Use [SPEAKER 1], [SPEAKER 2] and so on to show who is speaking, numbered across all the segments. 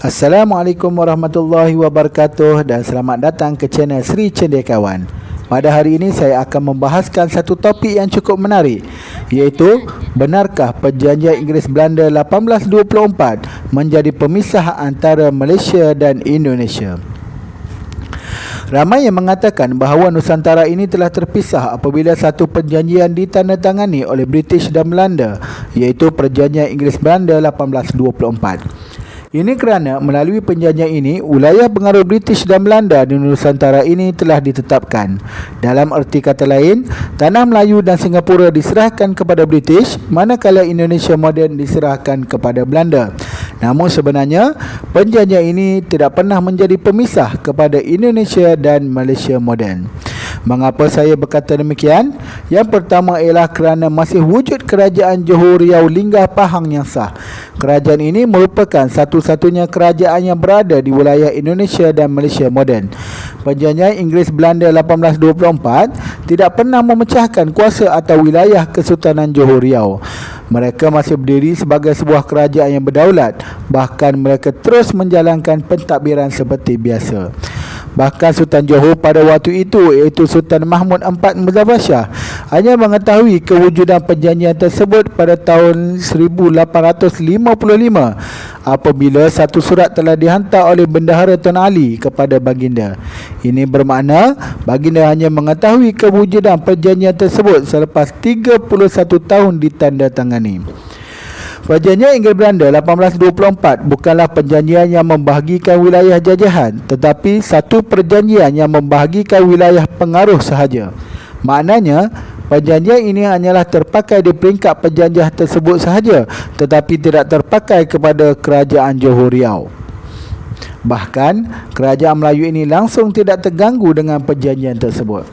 [SPEAKER 1] Assalamualaikum warahmatullahi wabarakatuh dan selamat datang ke channel Sri Cendekiawan. Pada hari ini saya akan membahaskan satu topik yang cukup menarik, iaitu benarkah perjanjian Inggeris Belanda 1824 menjadi pemisah antara Malaysia dan Indonesia? Ramai yang mengatakan bahawa Nusantara ini telah terpisah apabila satu perjanjian ditandatangani oleh British dan Belanda, iaitu Perjanjian Inggeris Belanda 1824. Ini kerana melalui perjanjian ini, wilayah pengaruh British dan Belanda di Nusantara ini telah ditetapkan. Dalam erti kata lain, tanah Melayu dan Singapura diserahkan kepada British, manakala Indonesia moden diserahkan kepada Belanda. Namun sebenarnya, perjanjian ini tidak pernah menjadi pemisah kepada Indonesia dan Malaysia moden. Mengapa saya berkata demikian? Yang pertama ialah kerana masih wujud kerajaan Johor Riau Linggah Pahang yang sah. Kerajaan ini merupakan satu-satunya kerajaan yang berada di wilayah Indonesia dan Malaysia moden. Perjanjian Inggeris Belanda 1824 tidak pernah memecahkan kuasa atau wilayah Kesultanan Johor Riau. Mereka masih berdiri sebagai sebuah kerajaan yang berdaulat. Bahkan mereka terus menjalankan pentadbiran seperti biasa. Bahkan Sultan Johor pada waktu itu, iaitu Sultan Mahmud IV Muzaffar Shah, hanya mengetahui kewujudan perjanjian tersebut pada tahun 1855 apabila satu surat telah dihantar oleh Bendahara Tun Ali kepada baginda. Ini bermakna baginda hanya mengetahui kewujudan perjanjian tersebut selepas 31 tahun ditandatangani. Perjanjian Inggeris Belanda 1824 bukanlah perjanjian yang membahagikan wilayah jajahan, tetapi satu perjanjian yang membahagikan wilayah pengaruh sahaja. Maknanya, perjanjian ini hanyalah terpakai di peringkat perjanjian tersebut sahaja, tetapi tidak terpakai kepada kerajaan Johor Riau. Bahkan, kerajaan Melayu ini langsung tidak terganggu dengan perjanjian tersebut.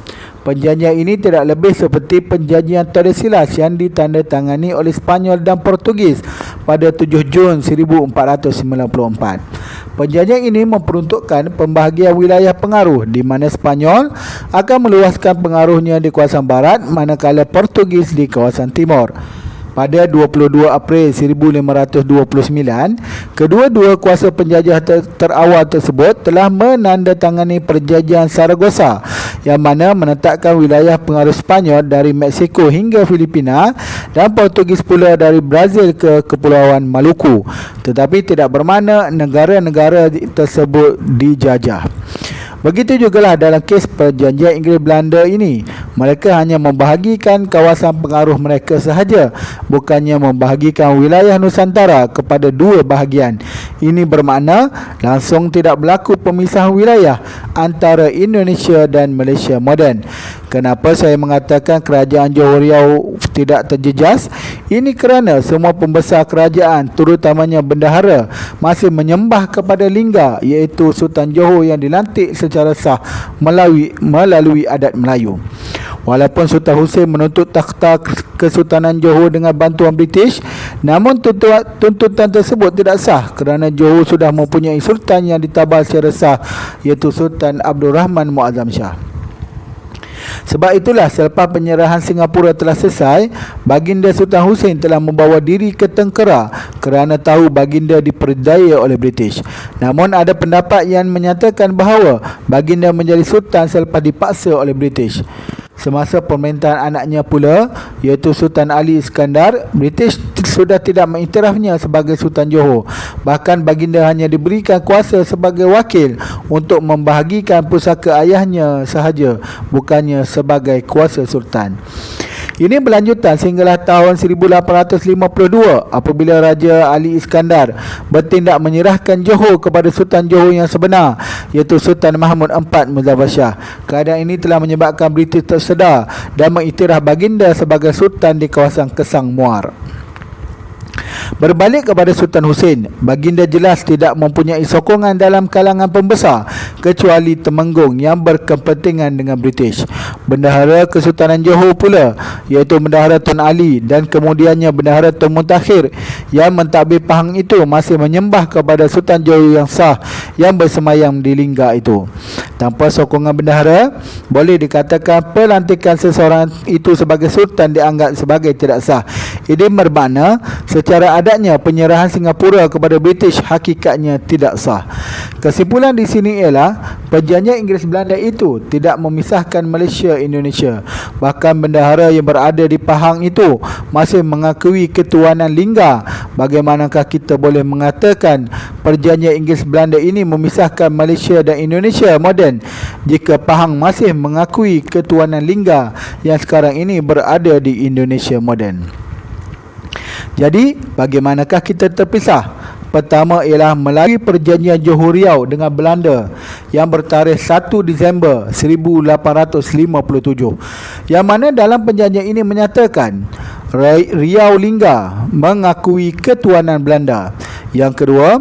[SPEAKER 1] Perjanjian ini tidak lebih seperti perjanjian Tordesillas yang ditandatangani oleh Spanyol dan Portugis pada 7 Jun 1494. Perjanjian ini memperuntukkan pembahagian wilayah pengaruh di mana Spanyol akan meluaskan pengaruhnya di kawasan barat manakala Portugis di kawasan timur. Pada 22 April 1529, kedua-dua kuasa penjajah terawal tersebut telah menandatangani Perjanjian Saragossa yang mana menetapkan wilayah pengaruh Spanyol dari Meksiko hingga Filipina dan Portugis pula dari Brazil ke Kepulauan Maluku, tetapi tidak bermakna negara-negara tersebut dijajah. Begitu jugalah dalam kes perjanjian Inggeris Belanda ini, mereka hanya membahagikan kawasan pengaruh mereka sahaja, bukannya membahagikan wilayah Nusantara kepada dua bahagian. Ini bermakna langsung tidak berlaku pemisahan wilayah antara Indonesia dan Malaysia moden. Kenapa saya mengatakan kerajaan Johor Riau tidak terjejas? Ini kerana semua pembesar kerajaan, terutamanya bendahara, masih menyembah kepada lingga, iaitu Sultan Johor yang dilantik secara sah melalui adat Melayu. Walaupun Sultan Hussein menuntut takhta Kesultanan Johor dengan bantuan British, namun tuntutan tersebut tidak sah kerana Johor sudah mempunyai sultan yang ditabal secara sah, iaitu Sultan Abdul Rahman Muazzam Shah. Sebab itulah selepas penyerahan Singapura telah selesai, baginda Sultan Hussein telah membawa diri ke Tengkera kerana tahu baginda diperdaya oleh British. Namun ada pendapat yang menyatakan bahawa baginda menjadi sultan selepas dipaksa oleh British. Semasa pemerintahan anaknya pula, iaitu Sultan Ali Iskandar, British sudah tidak mengiktirafnya sebagai Sultan Johor. Bahkan baginda hanya diberikan kuasa sebagai wakil untuk membahagikan pusaka ayahnya sahaja, bukannya sebagai kuasa sultan. Ini berlanjutan sehinggalah tahun 1852 apabila Raja Ali Iskandar bertindak menyerahkan Johor kepada Sultan Johor yang sebenar, iaitu Sultan Mahmud IV Muzaffar Shah. Keadaan ini telah menyebabkan British tersedar dan mengiktiraf baginda sebagai sultan di kawasan Kesang Muar. Berbalik kepada Sultan Hussein, baginda jelas tidak mempunyai sokongan dalam kalangan pembesar kecuali Temenggung yang berkepentingan dengan British. Bendahara Kesultanan Johor pula, iaitu Bendahara Tun Ali dan kemudiannya Bendahara Tun Muntakhir yang mentadbir Pahang itu masih menyembah kepada Sultan Johor yang sah yang bersemayam di lingga itu. Tanpa sokongan bendahara, boleh dikatakan pelantikan seseorang itu sebagai sultan dianggap sebagai tidak sah. Ini bermakna secara adatnya penyerahan Singapura kepada British hakikatnya tidak sah. Kesimpulan di sini ialah perjanjian Inggeris Belanda itu tidak memisahkan Malaysia Indonesia. Bahkan bendahara yang berada di Pahang itu masih mengakui ketuanan Lingga. Bagaimanakah kita boleh mengatakan perjanjian Inggeris Belanda ini memisahkan Malaysia dan Indonesia moden jika Pahang masih mengakui ketuanan Lingga yang sekarang ini berada di Indonesia moden? Jadi, bagaimanakah kita terpisah? Pertama ialah melalui perjanjian Johor Riau dengan Belanda yang bertarikh 1 Disember 1857, yang mana dalam perjanjian ini menyatakan Riau Lingga mengakui ketuanan Belanda. Yang kedua,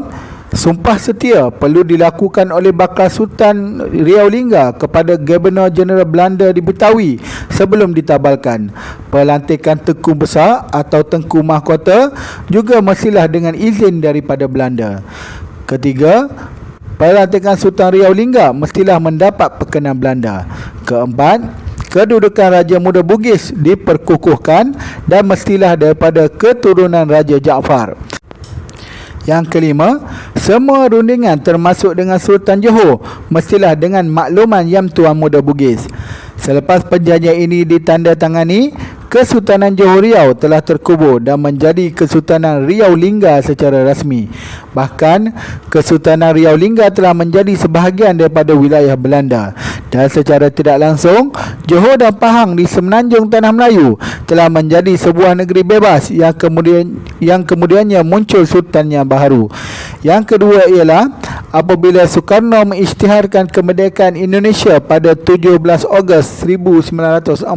[SPEAKER 1] sumpah setia perlu dilakukan oleh bakal Sultan Riau Lingga kepada Gubernur Jeneral Belanda di Betawi sebelum ditabalkan. Pelantikan Tengku Besar atau Tengku Mahkota juga mestilah dengan izin daripada Belanda. Ketiga, pelantikan Sultan Riau Lingga mestilah mendapat perkenan Belanda. Keempat, kedudukan Raja Muda Bugis diperkukuhkan dan mestilah daripada keturunan Raja Jaafar. Yang kelima, semua rundingan termasuk dengan Sultan Johor mestilah dengan makluman Yang Tuan Muda Bugis. Selepas perjanjian ini ditandatangani, Kesultanan Johor Riau telah terkubur dan menjadi Kesultanan Riau Lingga secara rasmi. Bahkan, Kesultanan Riau Lingga telah menjadi sebahagian daripada wilayah Belanda. Dan secara tidak langsung, Johor dan Pahang di semenanjung Tanah Melayu telah menjadi sebuah negeri bebas yang kemudiannya muncul sultan yang baharu. Yang kedua ialah apabila Soekarno mengisytiharkan kemerdekaan Indonesia pada 17 Ogos 1945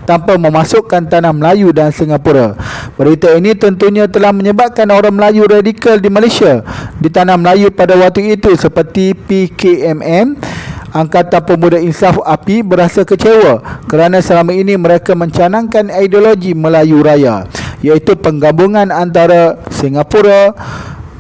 [SPEAKER 1] tanpa memasukkan Tanah Melayu dan Singapura. Berita ini tentunya telah menyebabkan orang Melayu radikal di Malaysia, di Tanah Melayu pada waktu itu seperti PKMM, Angkatan Pemuda Insaf API, berasa kecewa kerana selama ini mereka mencanangkan ideologi Melayu Raya, iaitu penggabungan antara Singapura,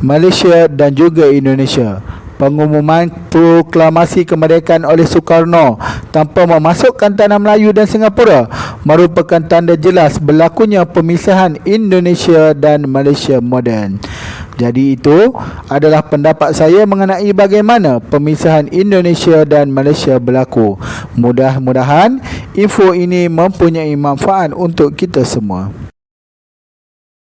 [SPEAKER 1] Malaysia dan juga Indonesia. Pengumuman proklamasi kemerdekaan oleh Soekarno tanpa memasukkan Tanah Melayu dan Singapura merupakan tanda jelas berlakunya pemisahan Indonesia dan Malaysia moden. Jadi itu adalah pendapat saya mengenai bagaimana pemisahan Indonesia dan Malaysia berlaku. Mudah-mudahan info ini mempunyai manfaat untuk kita semua.